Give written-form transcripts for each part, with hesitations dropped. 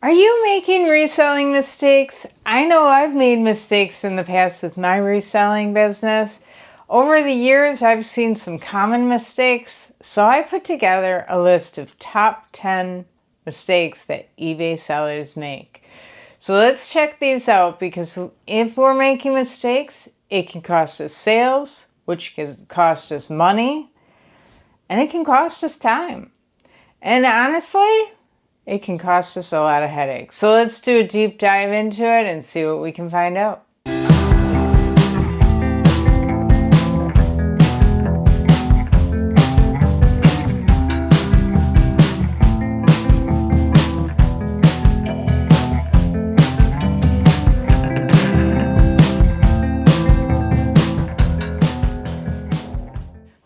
Are you making reselling mistakes? I know I've made mistakes in the past with my reselling business. Over the years, I've seen some common mistakes, so I put together a list of top 10 mistakes that eBay sellers make. So let's check these out, because if we're making mistakes, it can cost us sales, which can cost us money, and it can cost us time. And honestly, it can cost us a lot of headaches. So let's do a deep dive into it and see what we can find out.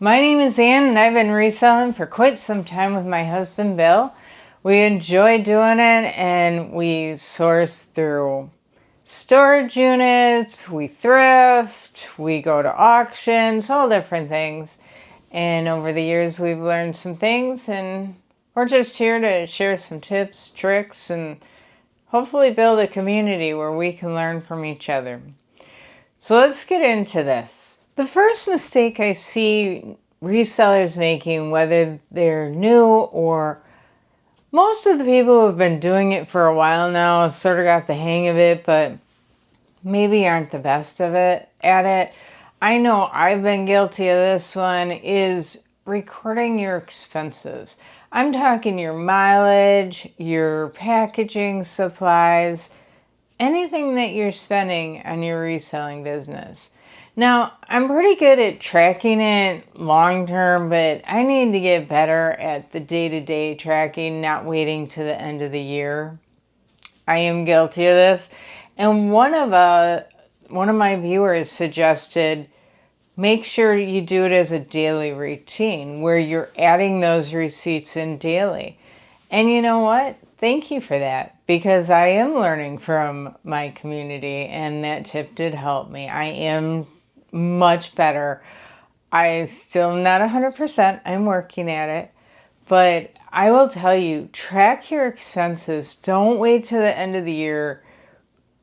My name is Ann, and I've been reselling for quite some time with my husband Bill. We enjoy doing it, and we source through storage units, we thrift, we go to auctions, all different things. And over the years, we've learned some things, and we're just here to share some tips, tricks, and hopefully build a community where we can learn from each other. So let's get into this. The first mistake I see resellers making, whether they're new or most of the people who have been doing it for a while now, sort of got the hang of it, but maybe aren't the best of it at it. I know I've been guilty of this one, is recording your expenses. I'm talking your mileage, your packaging supplies, anything that you're spending on your reselling business. Now, I'm pretty good at tracking it long term, but I need to get better at the day-to-day tracking, not waiting to the end of the year. I am guilty of this. And one of my viewers suggested make sure you do it as a daily routine where you're adding those receipts in daily. And you know what? Thank you for that, because I am learning from my community, and that tip did help me. I am much better. I still not 100%. I'm working at it. But I will tell you, track your expenses. Don't wait till the end of the year.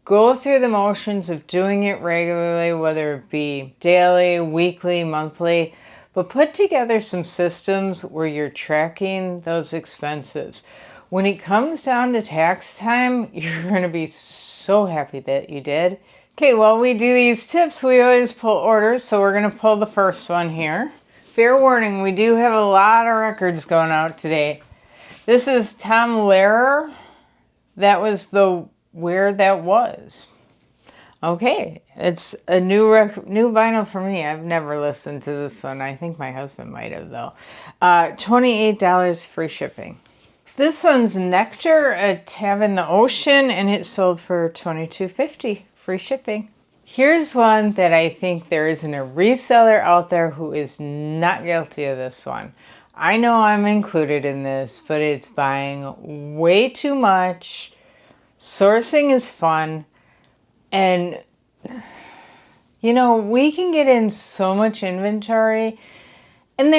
Go through the motions of doing it regularly, whether it be daily, weekly, monthly, but put together some systems where you're tracking those expenses. When it comes down to tax time, you're going to be so happy that you did. Okay, while we do these tips, we always pull orders, so we're going to pull the first one here. Fair warning, we do have a lot of records going out today. This is Tom Lehrer. That was the Where That Was. Okay, it's a new vinyl for me. I've never listened to this one. I think my husband might have, though. $28 free shipping. This one's Nectar at Tavern the Ocean, and it sold for $22.50 free shipping. Here's one that I think there isn't a reseller out there who is not guilty of this one. I know I'm included in this, but it's buying way too much. Sourcing is fun, and you know, we can get in so much inventory, and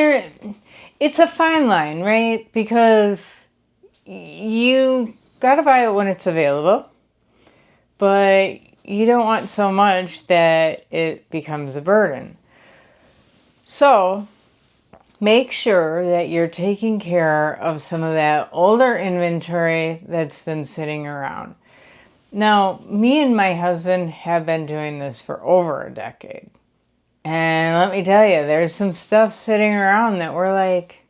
it's a fine line, right? Because you gotta buy it when it's available, but you don't want so much that it becomes a burden. So make sure that you're taking care of some of that older inventory that's been sitting around. Now, me and my husband have been doing this for over a decade. And let me tell you, there's some stuff sitting around that we're like,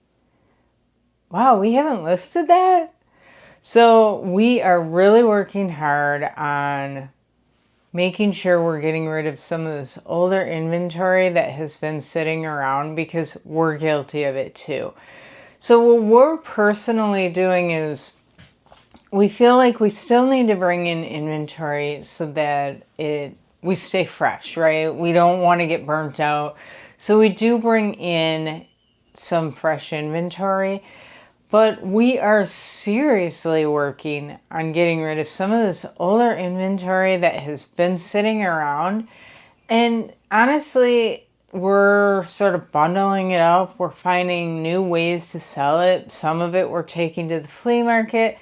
wow, we haven't listed that? So we are really working hard on making sure we're getting rid of some of this older inventory that has been sitting around, because we're guilty of it too. So what we're personally doing is we feel like we still need to bring in inventory so that we stay fresh, right? We don't want to get burnt out. So we do bring in some fresh inventory. But we are seriously working on getting rid of some of this older inventory that has been sitting around. And honestly, we're sort of bundling it up. We're finding new ways to sell it. Some of it we're taking to the flea market.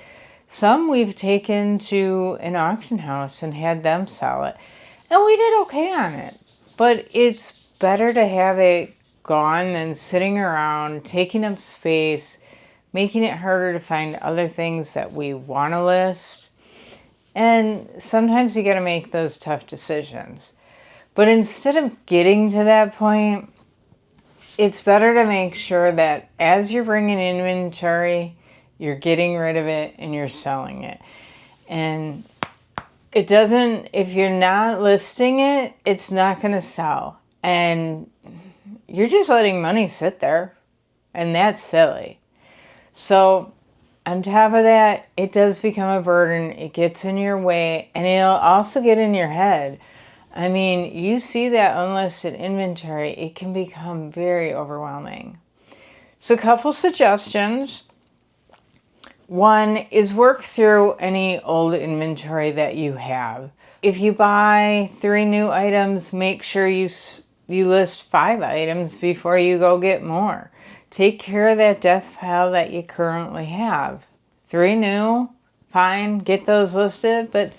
Some we've taken to an auction house and had them sell it. And we did okay on it. But it's better to have it gone than sitting around, taking up space, making it harder to find other things that we want to list. And sometimes you got to make those tough decisions. But instead of getting to that point, it's better to make sure that as you're bringing inventory, you're getting rid of it and you're selling it. And it doesn't, if you're not listing it, it's not going to sell. And you're just letting money sit there. And that's silly. So on top of that, it does become a burden. It gets in your way, and it'll also get in your head. I mean, you see that unlisted inventory, it can become very overwhelming. So a couple suggestions. One is work through any old inventory that you have. If you buy 3 new items, make sure you list 5 items before you go get more. Take care of that death pile that you currently have. 3 new, fine, get those listed, but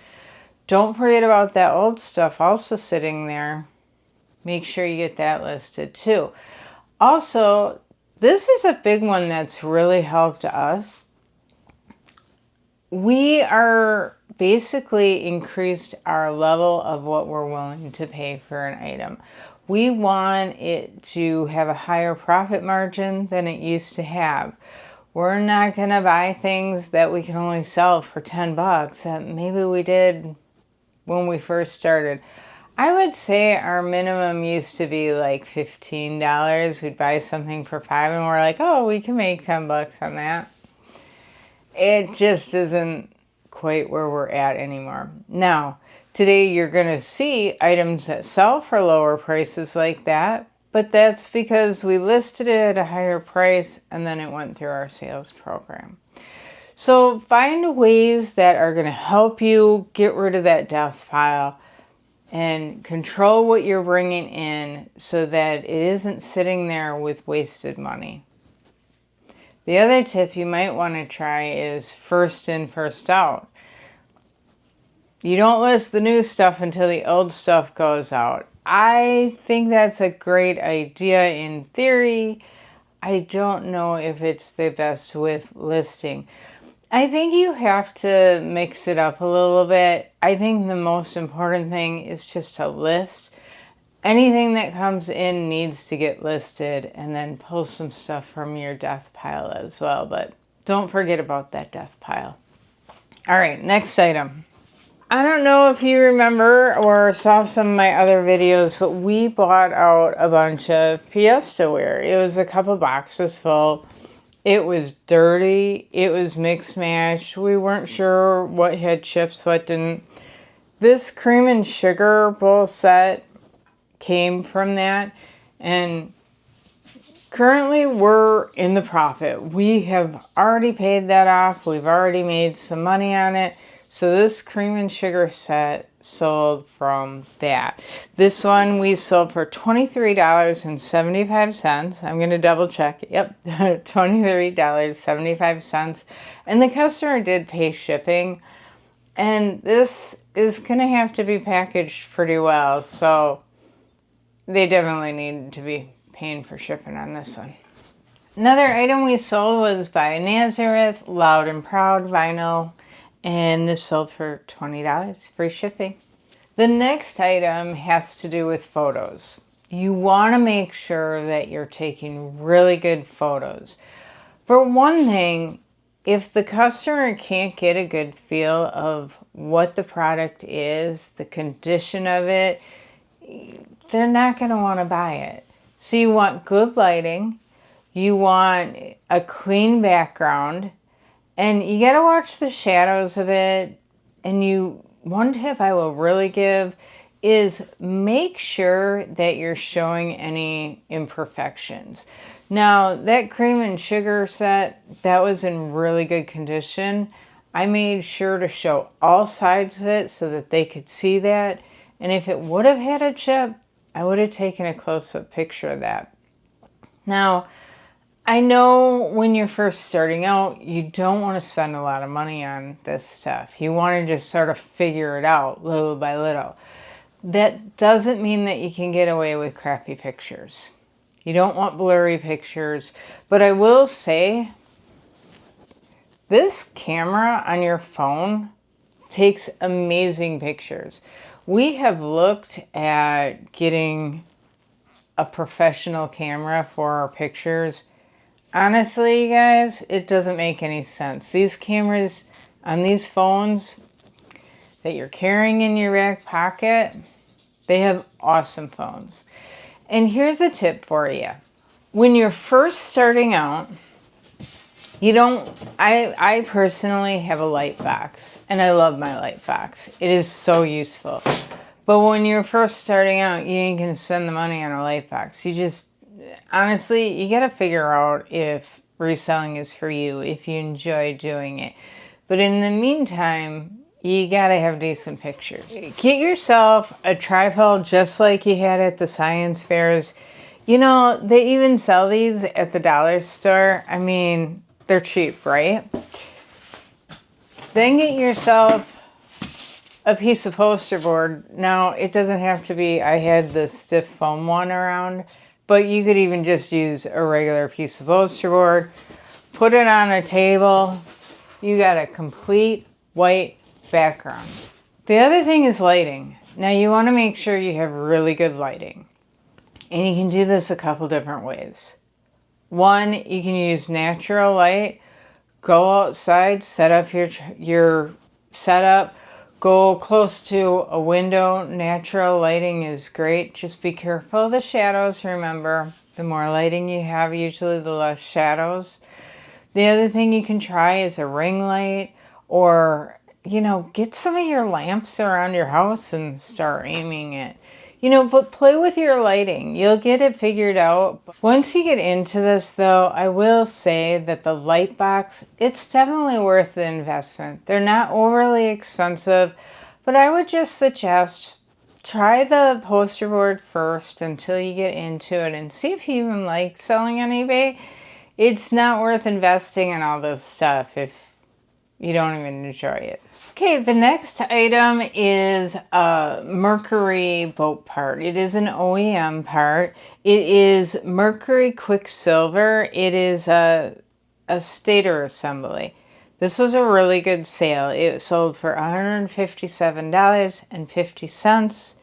don't forget about that old stuff also sitting there. Make sure you get that listed too. Also, this is a big one that's really helped us. We are basically increased our level of what we're willing to pay for an item. We want it to have a higher profit margin than it used to have. We're not going to buy things that we can only sell for $10 that maybe we did when we first started. I would say our minimum used to be like $15. We'd buy something for $5 and we're like, oh, we can make $10 on that. It just isn't quite where we're at anymore. Now, today you're going to see items that sell for lower prices like that, but that's because we listed it at a higher price and then it went through our sales program. So find ways that are going to help you get rid of that death pile and control what you're bringing in so that it isn't sitting there with wasted money. The other tip you might want to try is first in, first out. You don't list the new stuff until the old stuff goes out. I think that's a great idea in theory. I don't know if it's the best with listing. I think you have to mix it up a little bit. I think the most important thing is just to list. Anything that comes in needs to get listed, and then pull some stuff from your death pile as well. But don't forget about that death pile. All right, next item. I don't know if you remember or saw some of my other videos, but we bought out a bunch of Fiesta ware. It was a couple boxes full. It was dirty. It was mixed matched. We weren't sure what had chips, what didn't. This cream and sugar bowl set came from that, and currently we're in the profit. We have already paid that off. We've already made some money on it. So this cream and sugar set sold from that. This one we sold for $23.75. I'm going to double check. Yep, $23.75. And the customer did pay shipping. And this is going to have to be packaged pretty well. So they definitely need to be paying for shipping on this one. Another item we sold was by Nazareth, Loud and Proud vinyl, and this sold for $20, free shipping. The next item has to do with photos. You want to make sure that you're taking really good photos. For one thing, if the customer can't get a good feel of what the product is, the condition of it, they're not going to want to buy it. So you want good lighting, you want a clean background, and you got to watch the shadows of it. And one tip I will really give is make sure that you're showing any imperfections. Now, that cream and sugar set, that was in really good condition. I made sure to show all sides of it so that they could see that. And if it would have had a chip, I would have taken a close-up picture of that. Now, I know when you're first starting out, you don't want to spend a lot of money on this stuff. You want to just sort of figure it out little by little. That doesn't mean that you can get away with crappy pictures. You don't want blurry pictures. But I will say, this camera on your phone takes amazing pictures. We have looked at getting a professional camera for our pictures. Honestly, guys, it doesn't make any sense. These cameras on these phones that you're carrying in your back pocket, they have awesome phones. And here's a tip for you. When you're first starting out, I personally have a light box, and I love my light box. It is so useful. But when you're first starting out, you ain't gonna spend the money on a light box. Honestly, you gotta figure out if reselling is for you, if you enjoy doing it. But in the meantime, you gotta have decent pictures. Get yourself a tripod just like you had at the science fairs. You know, they even sell these at the dollar store. I mean, they're cheap, right? Then get yourself a piece of poster board. Now, it doesn't have to be, I had the stiff foam one around, but you could even just use a regular piece of poster board, put it on a table. You got a complete white background. The other thing is lighting. Now, you want to make sure you have really good lighting. And you can do this a couple different ways. One, you can use natural light. Go outside, set up your setup. Go close to a window. Natural lighting is great. Just be careful of the shadows. Remember, the more lighting you have, usually the less shadows. The other thing you can try is a ring light, or, get some of your lamps around your house and start aiming it. But play with your lighting. You'll get it figured out. Once you get into this, though, I will say that the light box, it's definitely worth the investment. They're not overly expensive, but I would just suggest try the poster board first until you get into it and see if you even like selling on eBay. It's not worth investing in all this stuff if you don't even enjoy it. Okay, the next item is a Mercury boat part. It is an OEM part. It is Mercury Quicksilver. It is a stator assembly. This was a really good sale. It sold for $157.50.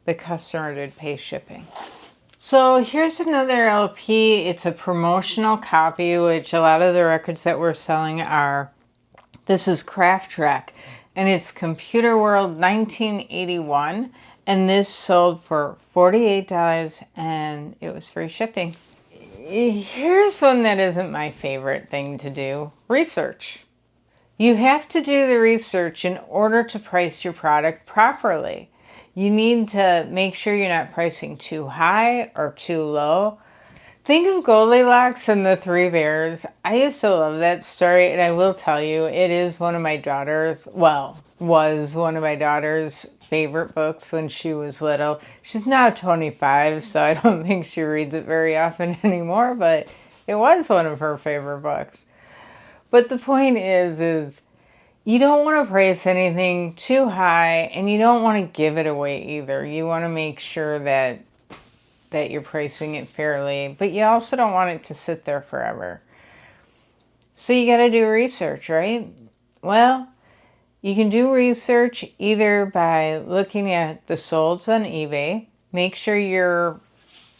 The customer did pay shipping. So here's another LP. It's a promotional copy, which a lot of the records that we're selling are. This is Craft Track, and it's Computer World 1981, and this sold for $48, and it was free shipping. Here's one that isn't my favorite thing to do: research. You have to do the research in order to price your product properly. You need to make sure you're not pricing too high or too low. Think of Goldilocks and the Three Bears. I used to love that story, and I will tell you, it is one of my daughters, was one of my daughter's favorite books when she was little. She's now 25, so I don't think she reads it very often anymore, but it was one of her favorite books. But the point is you don't want to price anything too high, and you don't want to give it away either. You want to make sure that you're pricing it fairly, but you also don't want it to sit there forever. So you got to do research, right? Well, you can do research either by looking at the solds on eBay. Make sure you're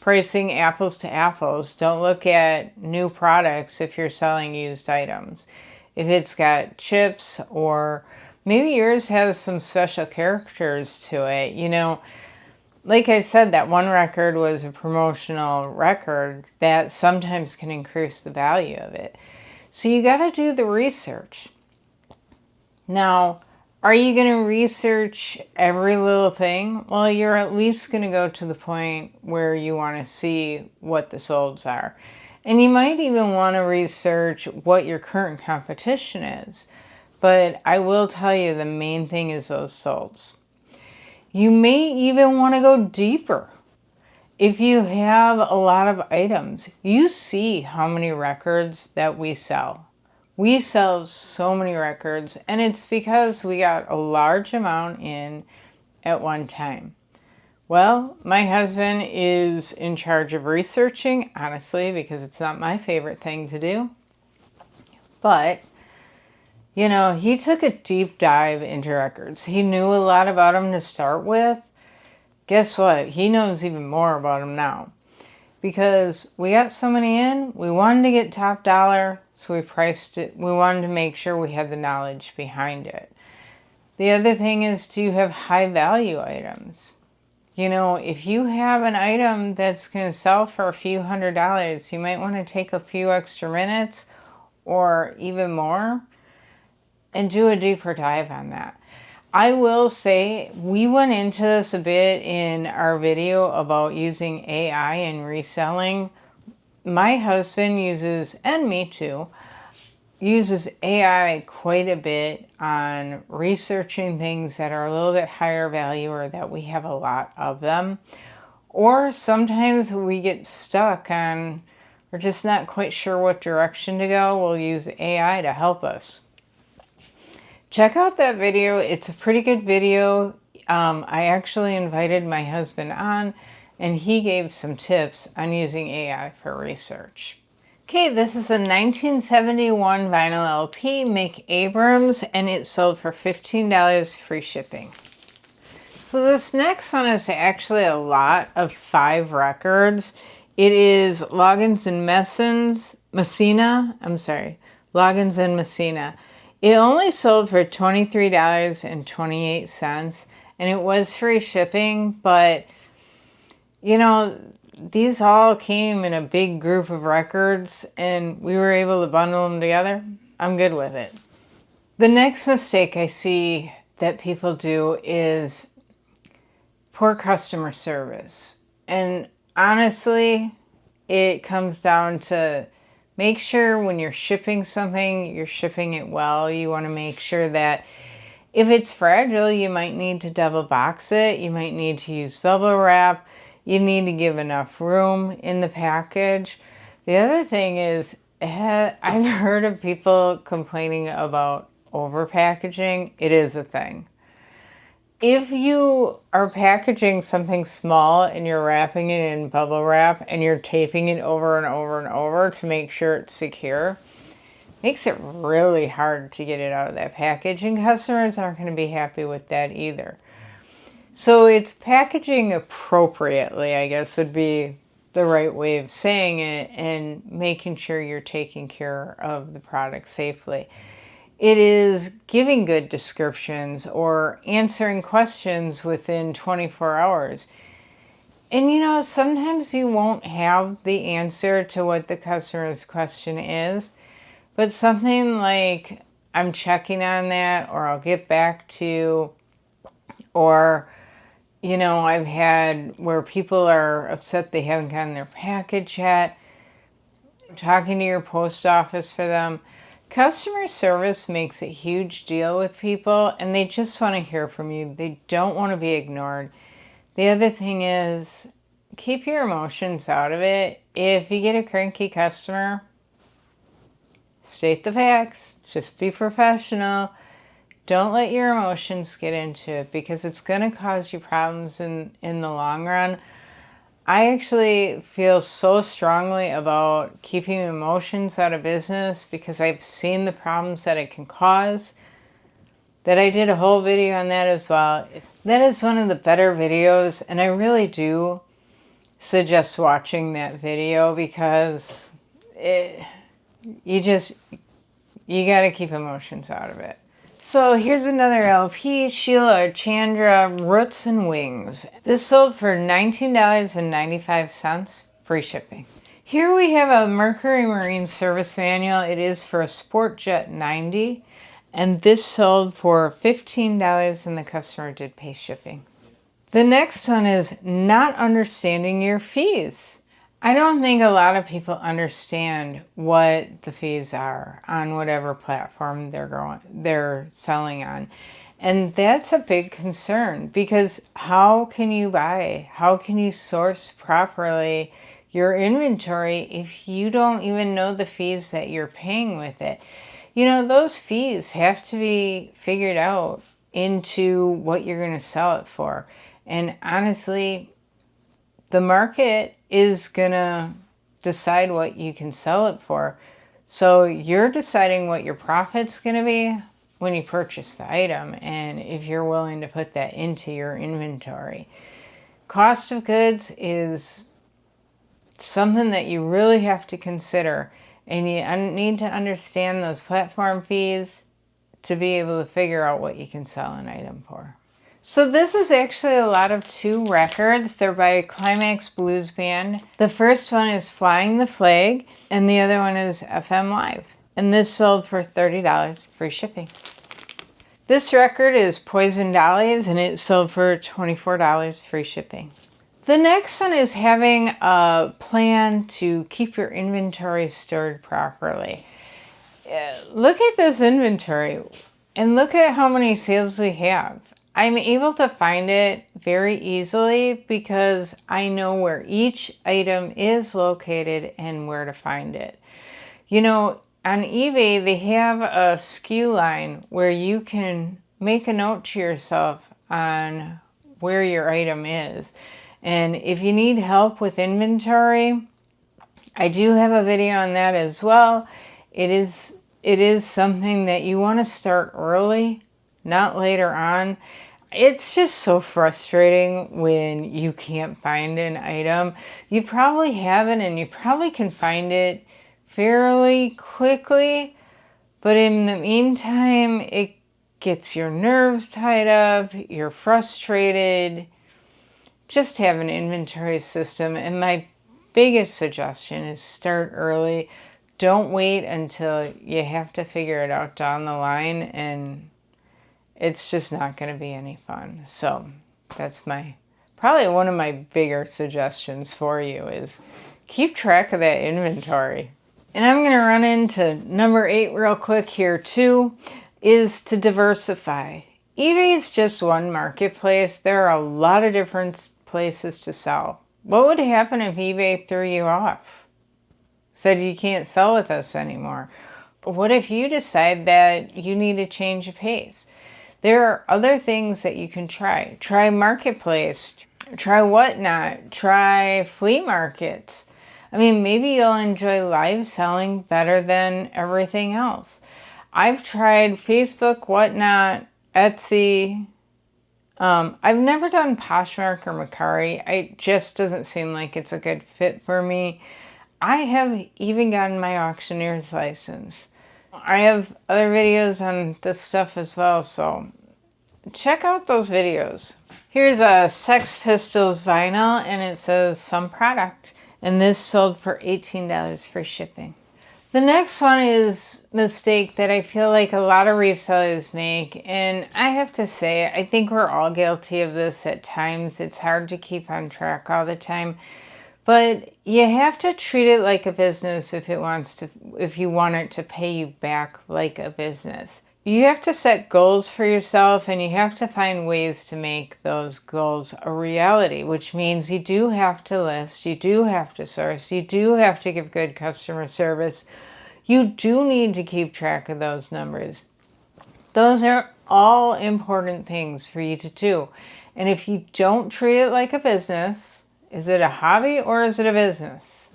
pricing apples to apples. Don't look at new products if you're selling used items. If it's got chips, or maybe yours has some special characters to it, like I said, that one record was a promotional record that sometimes can increase the value of it. So you got to do the research. Now, are you going to research every little thing? Well, you're at least going to go to the point where you want to see what the solds are. And you might even want to research what your current competition is. But I will tell you, the main thing is those solds. You may even want to go deeper If you have a lot of items, you see how many records that we sell. We sell so many records, and it's because we got a large amount in at one time. Well, my husband is in charge of researching, honestly, because it's not my favorite thing to do. But, he took a deep dive into records. He knew a lot about them to start with. Guess what? He knows even more about them now. Because we got so many in, we wanted to get top dollar, so we priced it. We wanted to make sure we had the knowledge behind it. The other thing is, do you have high value items? If you have an item that's going to sell for a few $100s, you might want to take a few extra minutes or even more and do a deeper dive on that. I will say we went into this a bit in our video about using AI and reselling. My husband uses, and me too, uses AI quite a bit on researching things that are a little bit higher value or that we have a lot of them. Or sometimes we get stuck on, we're just not quite sure what direction to go. We'll use AI to help us. Check out that video. It's a pretty good video. I actually invited my husband on, and he gave some tips on using AI for research. Okay, this is a 1971 vinyl LP, make Abrams, and it sold for $15 free shipping. So this next one is actually a lot of 5 records. It is Loggins and Messina. Loggins and Messina. It only sold for $23.28, and it was free shipping, but these all came in a big group of records, and we were able to bundle them together. I'm good with it. The next mistake I see that people do is poor customer service. And honestly, it comes down to make sure when you're shipping something, you're shipping it well. You want to make sure that if it's fragile, you might need to double box it. You might need to use bubble wrap. You need to give enough room in the package. The other thing is, I've heard of people complaining about over packaging. It is a thing. If you are packaging something small and you're wrapping it in bubble wrap and you're taping it over and over and over to make sure it's secure, makes it really hard to get it out of that package, and customers aren't going to be happy with that either. So it's packaging appropriately, I guess, would be the right way of saying it, and making sure you're taking care of the product safely. It is giving good descriptions or answering questions within 24 hours. And sometimes you won't have the answer to what the customer's question is, but something like, I'm checking on that, or I'll get back to, or, I've had where people are upset they haven't gotten their package yet, talking to your post office for them. Customer service makes a huge deal with people, and they just want to hear from you. They don't want to be ignored. The other thing is, keep your emotions out of it. If you get a cranky customer, state the facts. Just be professional. Don't let your emotions get into it, because it's going to cause you problems in the long run. I actually feel so strongly about keeping emotions out of business, because I've seen the problems that it can cause, that I did a whole video on that as well. That is one of the better videos, and I really do suggest watching that video, because you got to keep emotions out of it. So here's another LP, Sheila Chandra, Roots and Wings. This sold for $19.95, free shipping. Here we have a Mercury Marine Service Manual. It is for a Sport Jet 90, and this sold for $15, and the customer did pay shipping. The next one is not understanding your fees. I don't think a lot of people understand what the fees are on whatever platform they're selling on. And that's a big concern, because how can you buy? How can you source properly your inventory if you don't even know the fees that you're paying with it? You know, those fees have to be figured out into what you're going to sell it for. And honestly, the market is going to decide what you can sell it for. So you're deciding what your profit's going to be when you purchase the item, and if you're willing to put that into your inventory. Cost of goods is something that you really have to consider, and you need to understand those platform fees to be able to figure out what you can sell an item for. So this is actually a lot of 2 records. They're by Climax Blues Band. The first one is Flying the Flag, and the other one is FM Live. And this sold for $30, free shipping. This record is Poison Dollies, and it sold for $24, free shipping. The next one is having a plan to keep your inventory stored properly. Look at this inventory and look at how many sales we have. I'm able to find it very easily because I know where each item is located and where to find it. You know, on eBay, they have a SKU line where you can make a note to yourself on where your item is. And if you need help with inventory, I do have a video on that as well. It is something that you want to start early, not later on. It's just so frustrating when you can't find an item. You probably have it and you probably can find it fairly quickly, but in the meantime, it gets your nerves tied up, you're frustrated. Just have an inventory system, and my biggest suggestion is start early. Don't wait until you have to figure it out down the line, and it's just not going to be any fun. So that's probably one of my bigger suggestions for you, is keep track of that inventory. And I'm going to run into number 8 real quick here too, is to diversify. eBay is just one marketplace. There are a lot of different places to sell. What would happen if eBay threw you off? Said you can't sell with us anymore? What if you decide that you need to change of pace? There are other things that you can try. Try Marketplace, try Whatnot, try flea markets. I mean, maybe you'll enjoy live selling better than everything else. I've tried Facebook, Whatnot, Etsy. I've never done Poshmark or Mercari. It just doesn't seem like it's a good fit for me. I have even gotten my auctioneer's license. I have other videos on this stuff as well, so check out those videos. Here's a Sex Pistols vinyl, and it says Some Product, and this sold for $18 for shipping. The next one is a mistake that I feel like a lot of resellers make, and I have to say, I think we're all guilty of this at times. It's hard to keep on track all the time, but you have to treat it like a business if you want it to pay you back like a business. You have to set goals for yourself, and you have to find ways to make those goals a reality, which means you do have to list, you do have to source, you do have to give good customer service. You do need to keep track of those numbers. Those are all important things for you to do. And if you don't treat it like a business, is it a hobby or is it a business?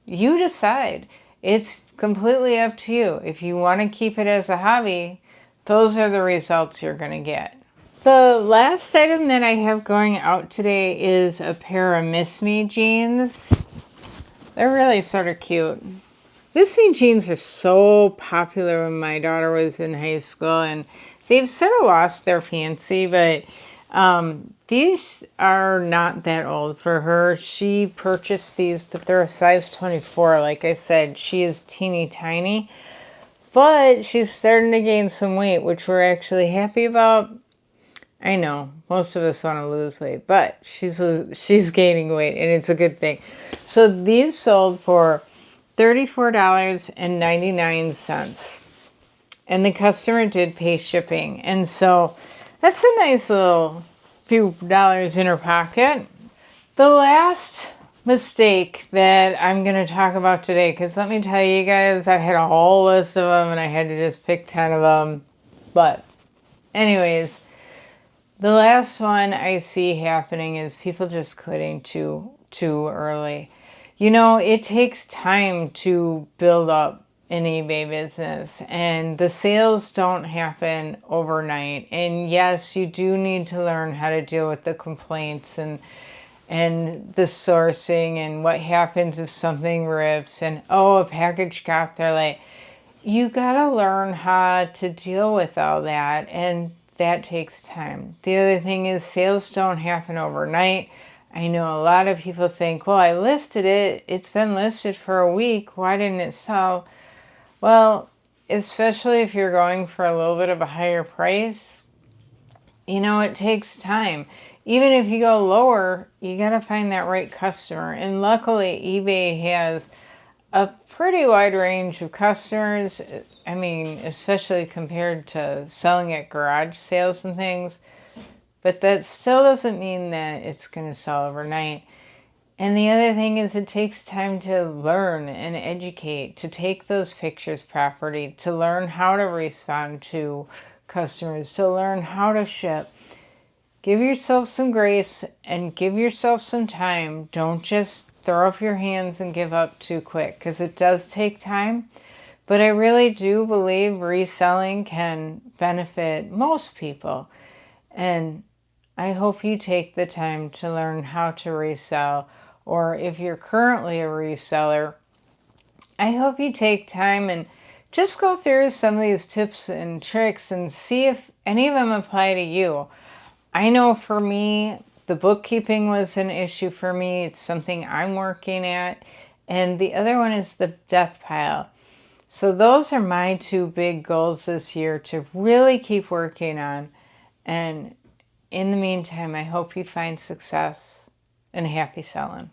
You decide. It's completely up to you. If you want to keep it as a hobby, those are the results you're going to get. The last item that I have going out today is a pair of Miss Me jeans. They're really sort of cute. Miss Me jeans are so popular when my daughter was in high school, and they've sort of lost their fancy, but these are not that old for her. She purchased these, but they're a size 24. Like I said, she is teeny tiny, but she's starting to gain some weight, which we're actually happy about. I know most of us want to lose weight, but she's gaining weight, and it's a good thing. So these sold for $34.99, and the customer did pay shipping. And so That's a nice little few dollars in her pocket. The last mistake that I'm going to talk about today, because let me tell you guys, I had a whole list of them and I had to just pick 10 of them. But anyways, the last one I see happening is people just quitting too early. You know, it takes time to build up an eBay business, and the sales don't happen overnight. And yes, you do need to learn how to deal with the complaints and the sourcing and what happens if something rips and oh, a package got there late. You gotta learn how to deal with all that, and that takes time. The other thing is sales don't happen overnight. I know a lot of people think, well, I listed it, it's been listed for a week, why didn't it sell? Well, especially if you're going for a little bit of a higher price, you know, it takes time. Even if you go lower, you got to find that right customer. And luckily, eBay has a pretty wide range of customers. I mean, especially compared to selling at garage sales and things. But that still doesn't mean that it's going to sell overnight. And the other thing is it takes time to learn and educate, to take those pictures properly, to learn how to respond to customers, to learn how to ship. Give yourself some grace and give yourself some time. Don't just throw up your hands and give up too quick, because it does take time. But I really do believe reselling can benefit most people. And I hope you take the time to learn how to resell. Or if you're currently a reseller, I hope you take time and just go through some of these tips and tricks and see if any of them apply to you. I know for me, the bookkeeping was an issue for me. It's something I'm working at. And the other one is the death pile. So those are my two big goals this year to really keep working on. And in the meantime, I hope you find success and happy selling.